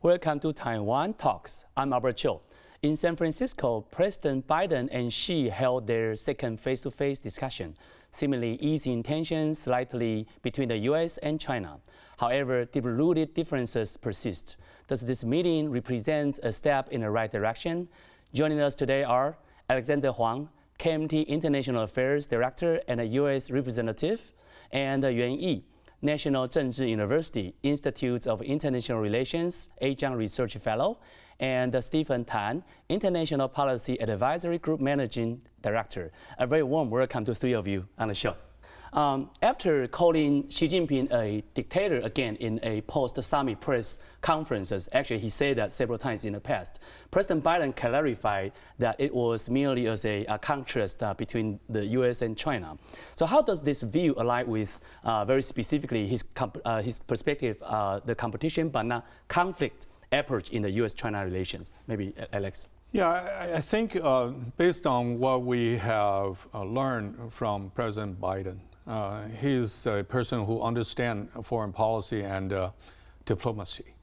Welcome to Taiwan Talks. I'm Albert Chiu. In San Francisco, President Biden and Xi held their second face-to-face discussion, seemingly easing tensions slightly between the U.S. and China. However, deep-rooted differences persist. Does this meeting represent a step in the right direction? Joining us today are Alexander Huang, KMT International Affairs Director and a U.S. Representative, and Yuan I, National Chengchi University Institute of International Relations Adjunct Research Fellow, and Stephen Tan, International Policy Advisory Group Managing Director. A very warm welcome to three of you on the show. After calling Xi Jinping a dictator again in a post-summit press conferences, actually he said that several times in the past, President Biden clarified that it was merely as a contrast between the U.S. and China. So how does this view align with very specifically his perspective, the competition but not conflict approach in the U.S.-China relations? Maybe Alex. Yeah, I think based on what we have learned from President Biden, he's a person who understands foreign policy and diplomacy.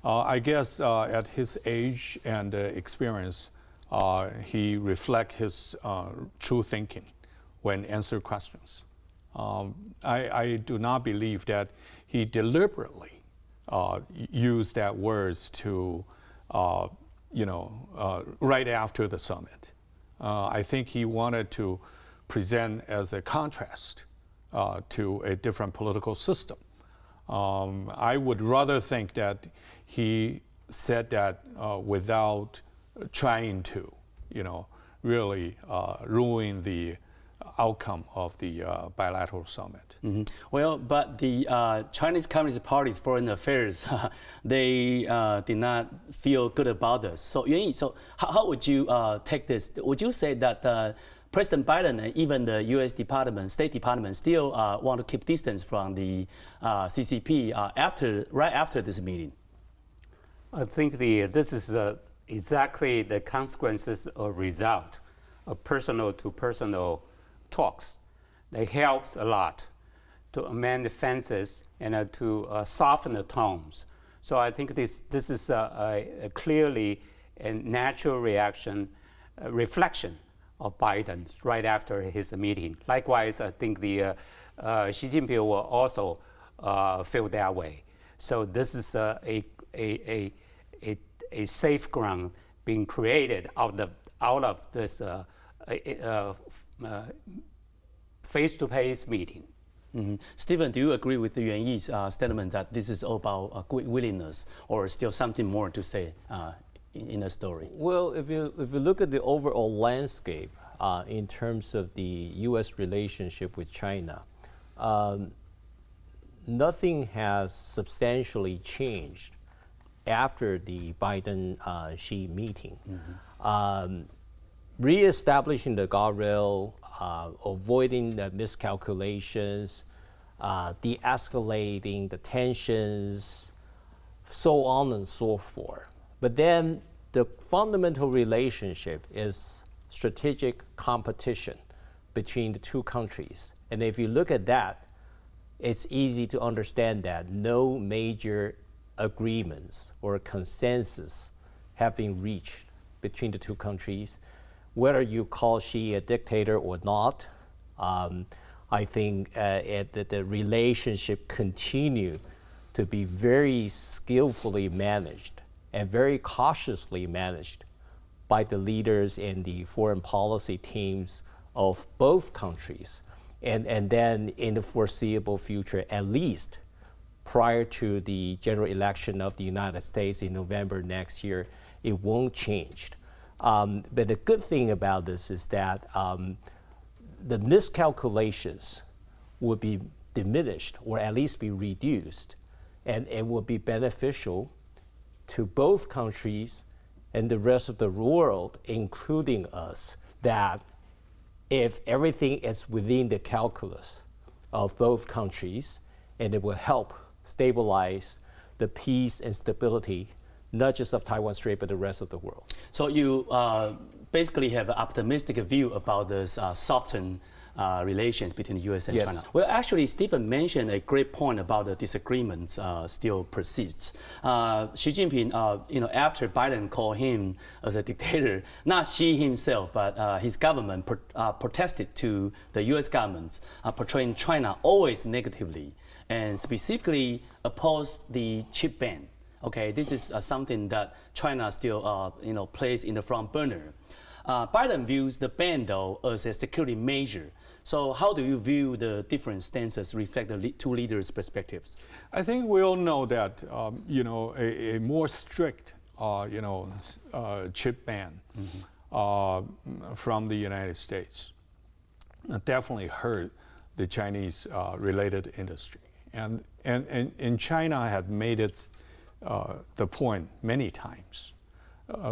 I guess at his age and experience, he reflects his true thinking when answering questions. I do not believe that he deliberately used that words to, right after the summit. I think he wanted to present as a contrast to a different political system. I would rather think that he said that without trying to, really ruin the outcome of the bilateral summit. Mm-hmm. Well, but the Chinese Communist Party's foreign affairs, they did not feel good about this. So, Yuan, so how would you take this? Would you say that President Biden and even the U.S. State Department still want to keep distance from the CCP right after this meeting? I think this is exactly the consequences or result of personal-to-personal talks. They help a lot to amend the fences and to soften the tones. So I think this is a clearly a natural reaction, reflection of Biden right after his meeting. Likewise, I think the Xi Jinping will also feel that way. So this is a safe ground being created out of this face-to-face meeting. Mm-hmm. Stephen, do you agree with Yuan Yi's statement that this is all about willingness, or still something more to say in the story? Well, if you look at the overall landscape in terms of the U.S. relationship with China, nothing has substantially changed after the Biden-Xi meeting. Mm-hmm. Reestablishing the guardrail, avoiding the miscalculations, de-escalating the tensions, so on and so forth. But then the fundamental relationship is strategic competition between the two countries. And if you look at that, it's easy to understand that no major agreements or consensus have been reached between the two countries. Whether you call Xi a dictator or not, I think the relationship continue to be very skillfully managed and very cautiously managed by the leaders and the foreign policy teams of both countries. And then in the foreseeable future, at least prior to the general election of the United States in November next year, it won't change. But the good thing about this is that the miscalculations will be diminished or at least be reduced, and it will be beneficial to both countries and the rest of the world, including us, that if everything is within the calculus of both countries, and it will help stabilize the peace and stability not just of Taiwan Strait, but the rest of the world. So you basically have an optimistic view about this softened relations between the U.S. and Yes. China. Well, actually, Stephen mentioned a great point about the disagreements still persists. Xi Jinping, after Biden called him as a dictator, not Xi himself, but his government protested to the U.S. government, portraying China always negatively, and specifically opposed the chip ban. Okay, this is something that China still, plays in the front burner. Biden views the ban, though, as a security measure. So how do you view the different stances reflect the two leaders' perspectives? I think we all know that a more strict chip ban from the United States definitely hurt the Chinese related industry, and China had made it the point many times.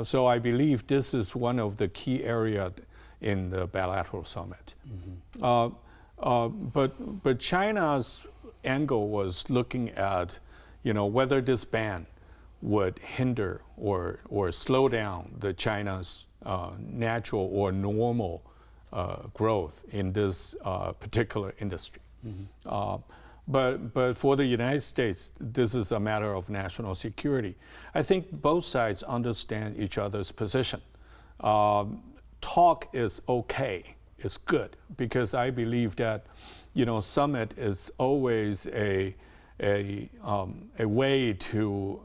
So I believe this is one of the key areas in the bilateral summit. But China's angle was looking at, whether this ban would hinder or slow down the China's natural or normal growth in this particular industry. But for the United States, this is a matter of national security. I think both sides understand each other's position. Talk is okay, it's good, because I believe that, summit is always a way to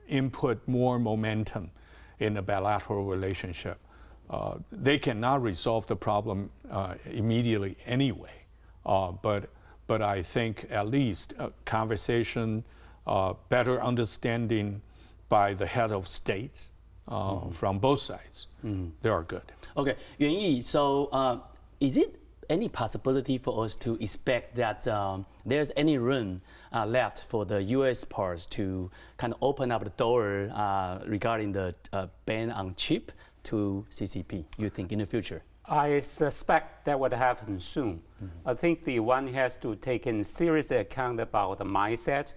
input more momentum in a bilateral relationship. They cannot resolve the problem immediately anyway, but I think at least a conversation, better understanding by the head of states from both sides, they are good. Okay, Yuan I, so is it any possibility for us to expect that there's any room left for the U.S. parts to kind of open up the door regarding the ban on chip to CCP, you think, in the future? I suspect that would happen soon. I think one has to take in serious account about the mindset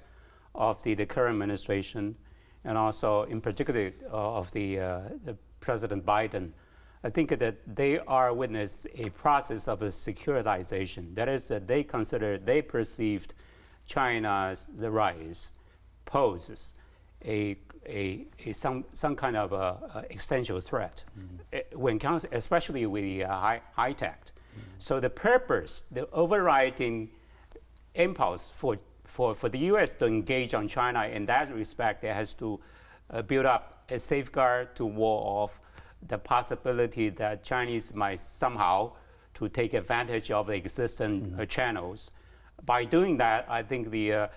of the current administration, and also in particular of the President Biden. I think that they are witness a process of a securitization. That is, they perceived China's the rise poses some kind of existential threat when it comes, especially with the high tech. So the purpose, the overriding impulse for the U.S. to engage on China in that respect, it has to build up a safeguard to ward off the possibility that Chinese might somehow to take advantage of the existing channels. By doing that, I think the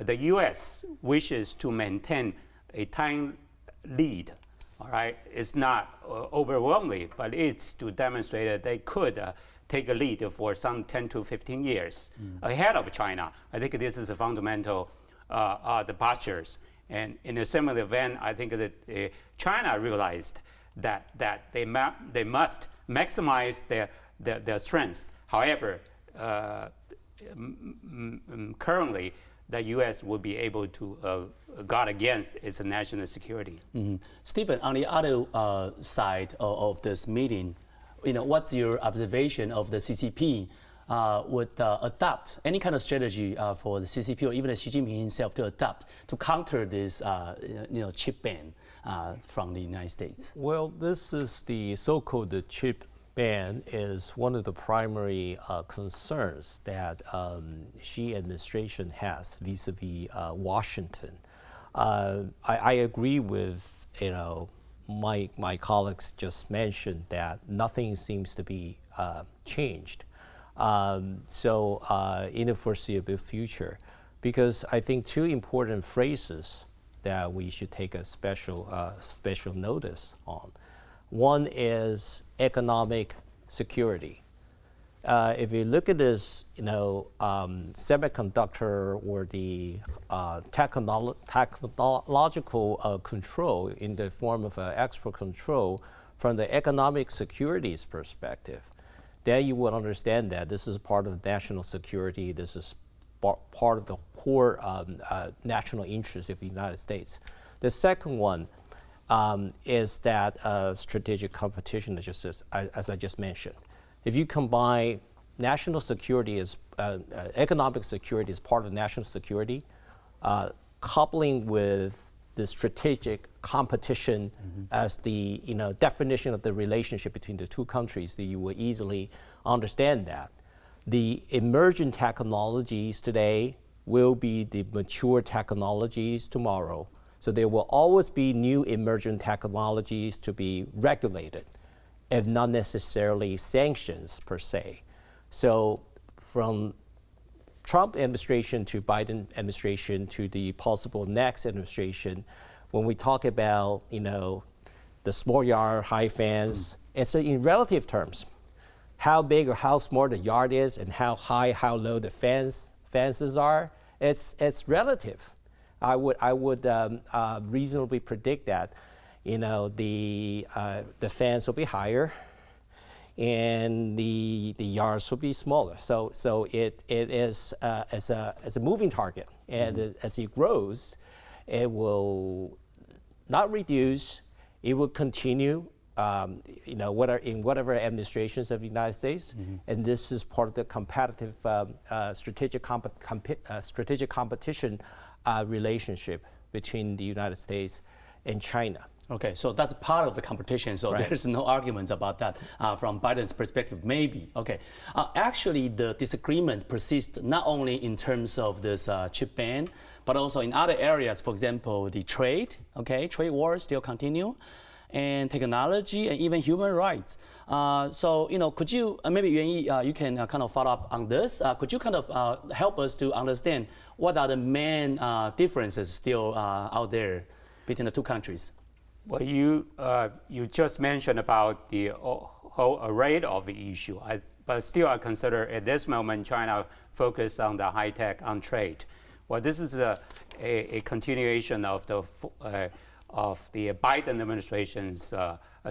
U.S. wishes to maintain a time lead. All right, it's not overwhelmingly, but it's to demonstrate that they could take a lead for some 10 to 15 years ahead of China. I think this is a fundamental the postures. And in a similar event, I think that China realized that they must maximize their strengths. However, currently, the U.S. will be able to guard against its national security. Stephen, on the other side of this meeting, what's your observation of the CCP would adopt any kind of strategy for the CCP or even Xi Jinping himself to adopt to counter this chip ban from the United States? Well, this is the so-called chip ban is one of the primary concerns that Xi administration has vis-a-vis Washington. I agree with my colleagues just mentioned that nothing seems to be changed. So in the foreseeable future, because I think two important phrases that we should take a special notice on. One is economic security. If you look at this, semiconductor or the technological control in the form of export control from the economic security's perspective, then you will understand that this is part of national security. This is part of the core national interest of the United States. The second one is that strategic competition, as I just mentioned. If you combine national security is, economic security is part of national security, coupling with the strategic competition as the definition of the relationship between the two countries, that you will easily understand that. The emerging technologies today will be the mature technologies tomorrow. So there will always be new emerging technologies to be regulated, and not necessarily sanctions per se. So from Trump administration to Biden administration to the possible next administration, when we talk about the small yard, high fence, it's in relative terms. How big or how small the yard is, and how high, how low the fences are, it's relative. I would reasonably predict that the fence will be higher, and the yards will be smaller. So it is as a moving target, and as it grows, it will not reduce. It will continue. In whatever administrations of the United States, and this is part of the competitive strategic competition relationship between the United States and China. Okay, so that's part of the competition, so Right. there's no arguments about that from Biden's perspective, maybe. Okay, actually the disagreements persist not only in terms of this chip ban, but also in other areas. For example, the trade wars still continue, and technology, and even human rights. So, could you, maybe Yuan I, you can kind of follow up on this. Could you kind of help us to understand what are the main differences still out there between the two countries? Well, you just mentioned about the whole array of the issue, but still I consider at this moment China focus on the high tech, on trade. Well, this is a continuation of the Biden administration's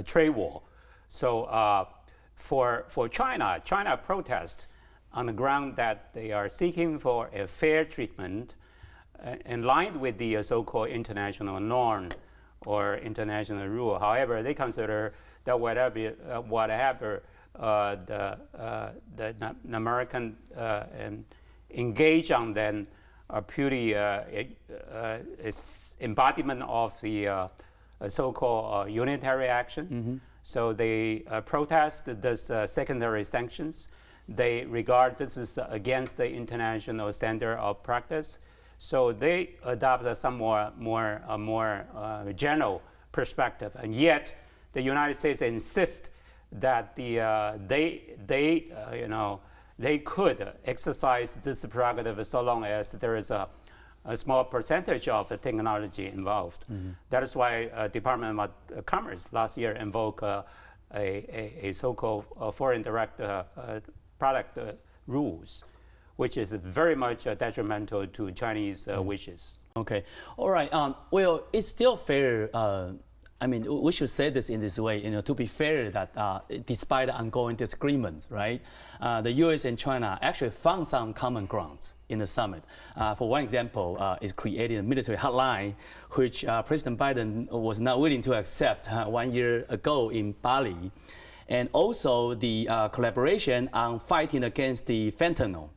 trade war. So for China protests on the ground that they are seeking for a fair treatment in line with the so-called international norm or international rule. However, they consider that whatever the American engage on then are purely embodiment of the so-called unitary action. So they protest this secondary sanctions. They regard this is against the international standard of practice. So they adopt a somewhat more general perspective. And yet, the United States insists that they could exercise this prerogative so long as there is a small percentage of the technology involved. That is why Department of Commerce last year invoked a so-called foreign direct product rules, which is very much detrimental to Chinese wishes. Okay, all right. Well, it's still fair. I mean, we should say this in this way, to be fair that despite the ongoing disagreements, right, the U.S. and China actually found some common grounds in the summit. For one example, is creating a military hotline, which President Biden was not willing to accept 1 year ago in Bali, and also the collaboration on fighting against the fentanyl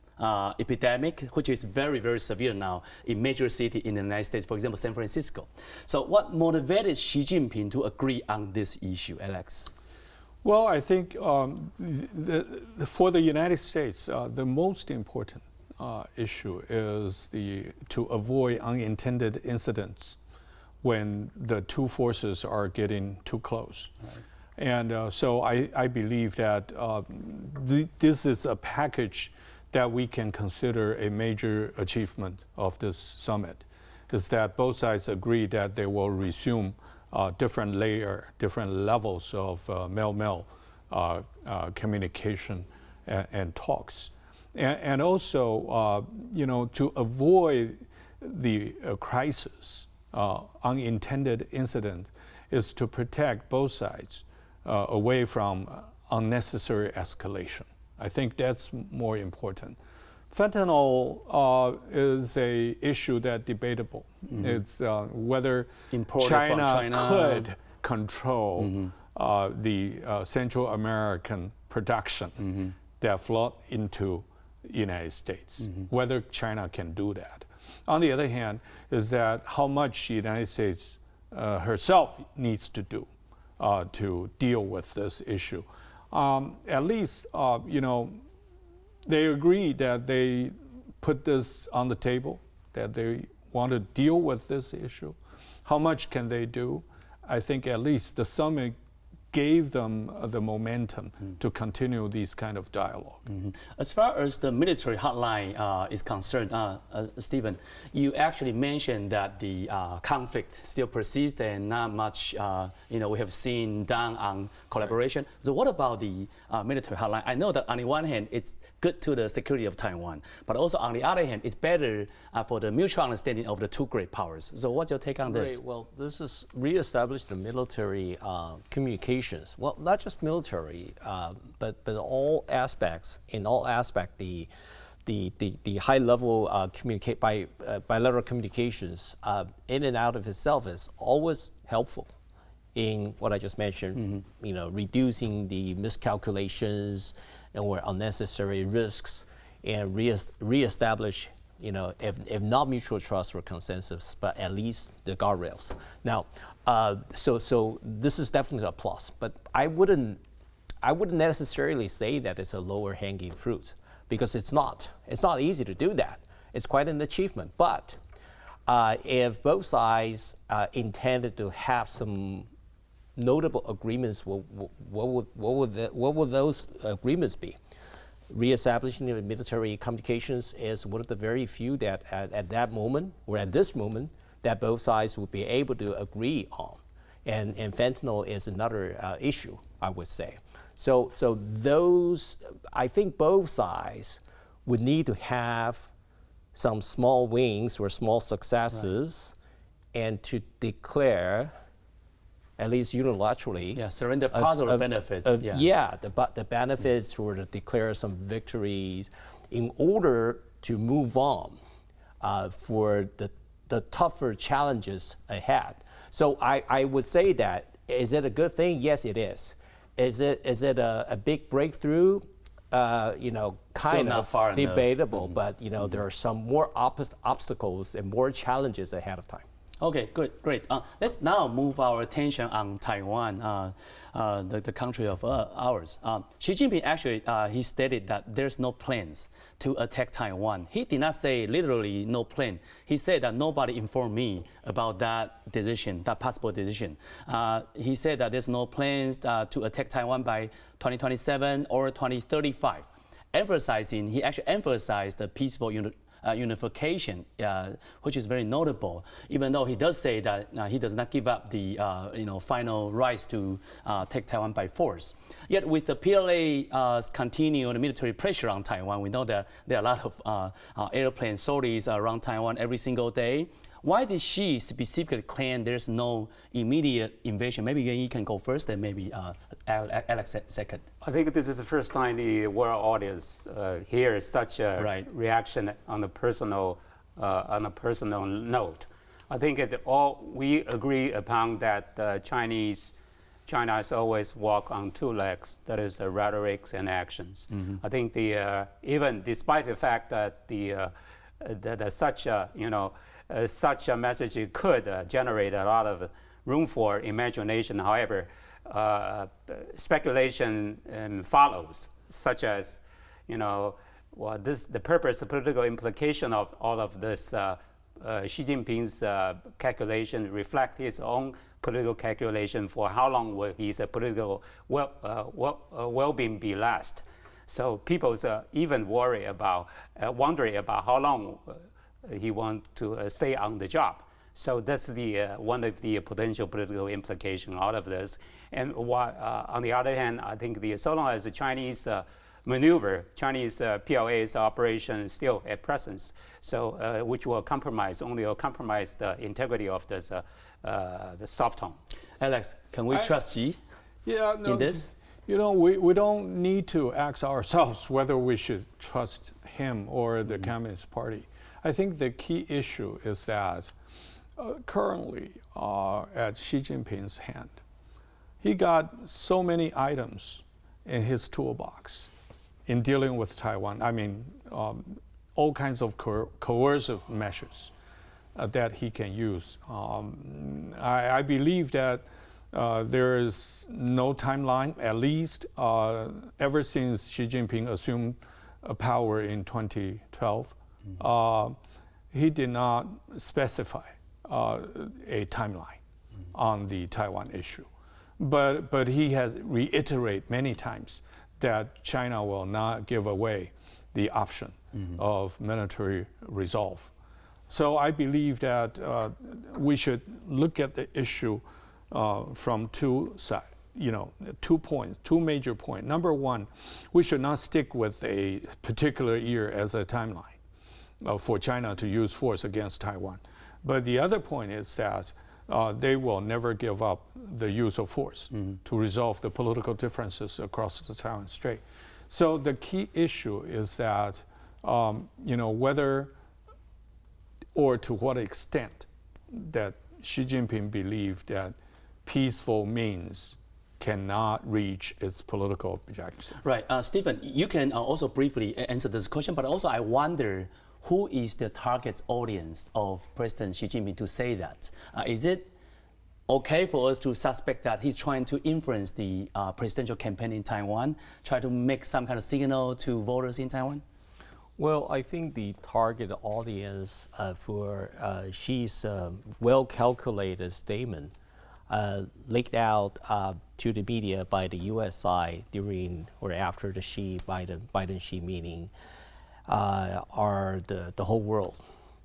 epidemic, which is very, very severe now in major cities in the United States, for example, San Francisco. So what motivated Xi Jinping to agree on this issue, Alex? Well, I think for the United States, the most important issue is to avoid unintended incidents when the two forces are getting too close. Right. And so I believe that this is a package that we can consider a major achievement of this summit, is that both sides agree that they will resume different levels of male-male communication and talks. And also, to avoid the crisis, unintended incident, is to protect both sides away from unnecessary escalation. I think that's more important. Fentanyl is a issue that's debatable. It's whether China could control the Central American production. that flood into the United States, whether China can do that. On the other hand, is that how much the United States herself needs to do to deal with this issue. At least, they agree that they put this on the table, that they want to deal with this issue. How much can they do? I think at least the summit gave them the momentum to continue these kind of dialogue. As far as the military hotline is concerned, Stephen, you actually mentioned that the conflict still persists and not much, we have seen done on collaboration. So what about the military hotline? I know that on the one hand, it's good to the security of Taiwan, but also on the other hand, it's better for the mutual understanding of the two great powers. So what's your take on this? Right. Well, this is reestablish the military communications. Well, not just military, but all aspects. In all aspects, the high level bilateral communications in and out of itself is always helpful in what I just mentioned. Reducing the miscalculations or unnecessary risks, and reestablish, if not mutual trust or consensus, but at least the guardrails. Now, so this is definitely a plus, but I wouldn't necessarily say that it's a lower hanging fruit, because it's not. It's not easy to do that. It's quite an achievement. But if both sides intended to have some notable agreements, what would those agreements be? Reestablishing the military communications is one of the very few that at that moment, or at this moment, that both sides would be able to agree on. And fentanyl is another issue, I would say. So those, I think both sides would need to have some small wins or small successes, and to declare, at least unilaterally, surrender part of the benefits. The benefits, or to declare some victories in order to move on for the tougher challenges ahead. So I would say that, is it a good thing? Yes, it is. Is it a big breakthrough? Kind of debatable, but there are some more obstacles and more challenges ahead of time. Okay, good, great. Let's now move our attention on Taiwan, the country of ours. Xi Jinping actually, he stated that there's no plans to attack Taiwan. He did not say literally no plan. He said that nobody informed me about that decision, that possible decision. He said that there's no plans to attack Taiwan by 2027 or 2035. He actually emphasized the peaceful unification, which is very notable, even though he does say that he does not give up the final rights to take Taiwan by force. Yet with the PLA's continued military pressure on Taiwan, we know that there are a lot of airplane sorties around Taiwan every single day. Why did Xi specifically claim there's no immediate invasion? Maybe Yuan I can go first, and maybe Alex second. I think this is the first time the world audience hears such a reaction on a personal note. I think we agree upon that China has always walked on two legs. That is rhetoric and actions. I think even despite the fact that such a message could generate a lot of room for imagination. However, speculation follows, such as, the purpose, the political implication of all of this. Xi Jinping's calculation reflect his own political calculation for how long will his political well-being be last. So people even wondering about how long he wants to stay on the job. So that's one of the potential political implications out of this. And on the other hand, I think so long as the Chinese maneuver, Chinese PLA's operation is still at presence, so which will compromise the integrity of this the soft tone. Alex, can we trust Xi in this? We don't need to ask ourselves whether we should trust him or the Communist Party. I think the key issue is that currently at Xi Jinping's hand, he got so many items in his toolbox in dealing with Taiwan. I mean, all kinds of coercive measures that he can use. I believe that there is no timeline, at least ever since Xi Jinping assumed power in 2012. He did not specify a timeline on the Taiwan issue. But he has reiterated many times that China will not give away the option of military resolve. So I believe that we should look at the issue from two sides, 2 points, 2 major points. Number one, we should not stick with a particular year as a timeline for China to use force against Taiwan. But the other point is that they will never give up the use of force to resolve the political differences across the Taiwan Strait. So the key issue is that, whether or to what extent that Xi Jinping believed that peaceful means cannot reach its political objectives. Right. Stephen, you can also briefly answer this question, but also I wonder who is the target audience of President Xi Jinping to say that? Is it okay for us to suspect that he's trying to influence the presidential campaign in Taiwan, try to make some kind of signal to voters in Taiwan? Well, I think the target audience for Xi's well-calculated statement leaked out to the media by the U.S. side during or after the Biden-Xi meeting are the whole world,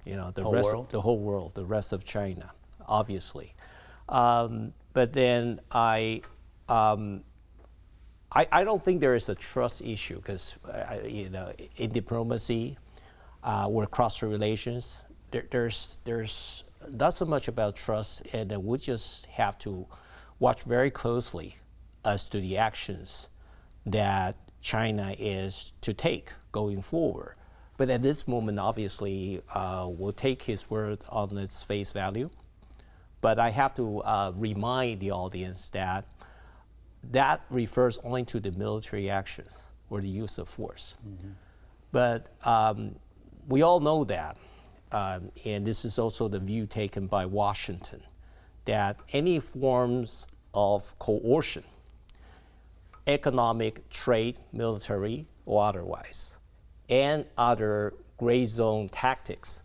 the whole world, the rest of China, obviously. But then I don't think there is a trust issue because in diplomacy or cross relations, there's not so much about trust, and we just have to watch very closely as to the actions that China is to take going forward. But at this moment, obviously, we'll take his word on its face value. But I have to remind the audience that that refers only to the military actions or the use of force. But we all know that, and this is also the view taken by Washington, that any forms of coercion, economic, trade, military, or otherwise, and other gray zone tactics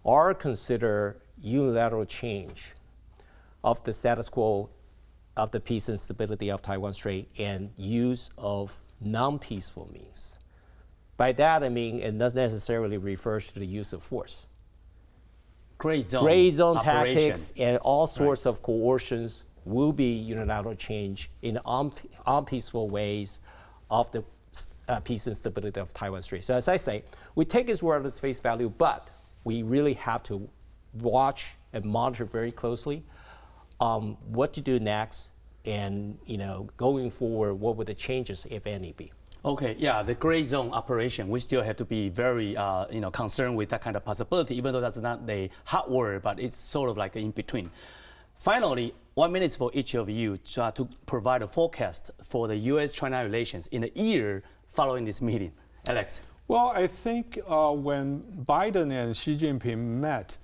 are considered unilateral change of the status quo of the peace and stability of Taiwan Strait and use of non-peaceful means. By that I mean it doesn't necessarily refers to the use of force. Gray zone tactics and all sorts of coercions will be unilateral change in unpeaceful ways of the peace and stability of Taiwan Strait. So as I say, we take his word at face value, but we really have to watch and monitor very closely what to do next, and going forward, what would the changes, if any, be? Okay, yeah, the gray zone operation, we still have to be very concerned with that kind of possibility, even though that's not the hot word, but it's sort of like in between. Finally, 1 minute for each of you to provide a forecast for the U.S.-China relations in the year following this meeting. Alex. Well, I think when Biden and Xi Jinping met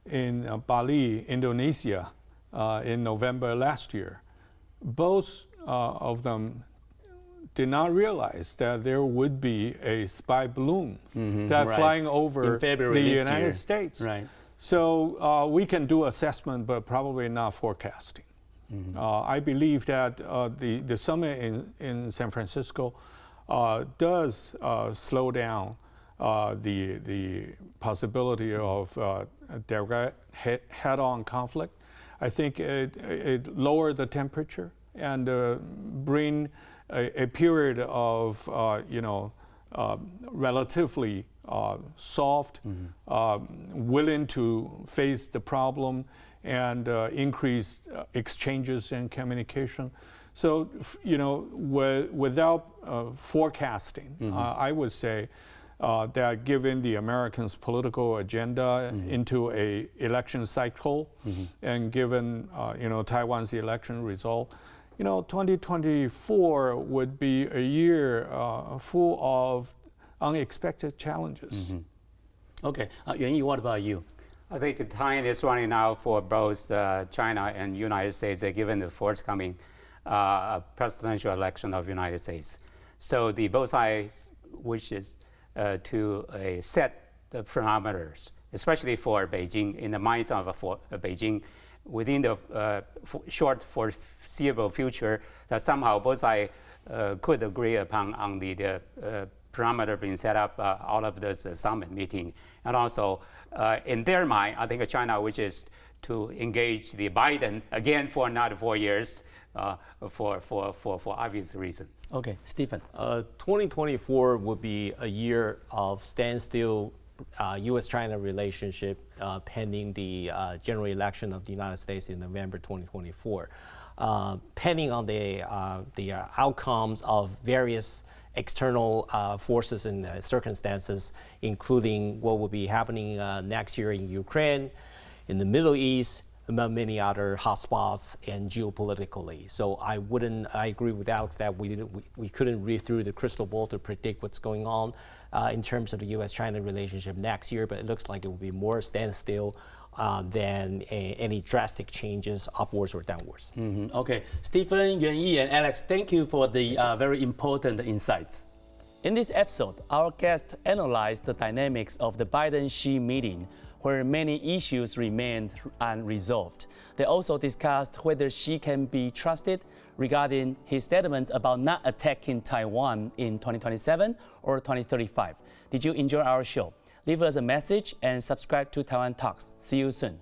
in Bali, Indonesia, in November last year, both of them did not realize that there would be a spy balloon flying over the United States. Right. So we can do assessment, but probably not forecasting. I believe that the summit in San Francisco does slow down the possibility of direct head-on conflict. I think it lowered the temperature and bring a period of relatively soft, willing to face the problem and increase exchanges and communication. So without forecasting, I would say that given the Americans' political agenda into a election cycle, and given Taiwan's election result, 2024 would be a year full of unexpected challenges. Okay, Yuan I, what about you? I think the time is running out for both China and United States, given the forthcoming presidential election of United States. So the both sides wishes to set the parameters, especially for Beijing, in the minds of Beijing, within the short foreseeable future, that somehow both sides could agree upon on the parameter being set up out of this summit meeting. And also, in their mind, I think China wishes to engage the Biden again for another 4 years for obvious reasons. Okay, Stephen. 2024 would be a year of standstill U.S.-China relationship pending the general election of the United States in November 2024. Pending on the outcomes of various external forces and circumstances, including what will be happening next year in Ukraine, in the Middle East, among many other hotspots, and geopolitically. So I agree with Alex that we couldn't read through the crystal ball to predict what's going on in terms of the U.S.-China relationship next year, but it looks like it will be more standstill than any drastic changes upwards or downwards. Okay, Stephen, Yuan I, and Alex, thank you for the very important insights. In this episode, our guests analyzed the dynamics of the Biden-Xi meeting, where many issues remained unresolved. They also discussed whether Xi can be trusted regarding his statements about not attacking Taiwan in 2027 or 2035. Did you enjoy our show? Leave us a message and subscribe to Taiwan Talks. See you soon.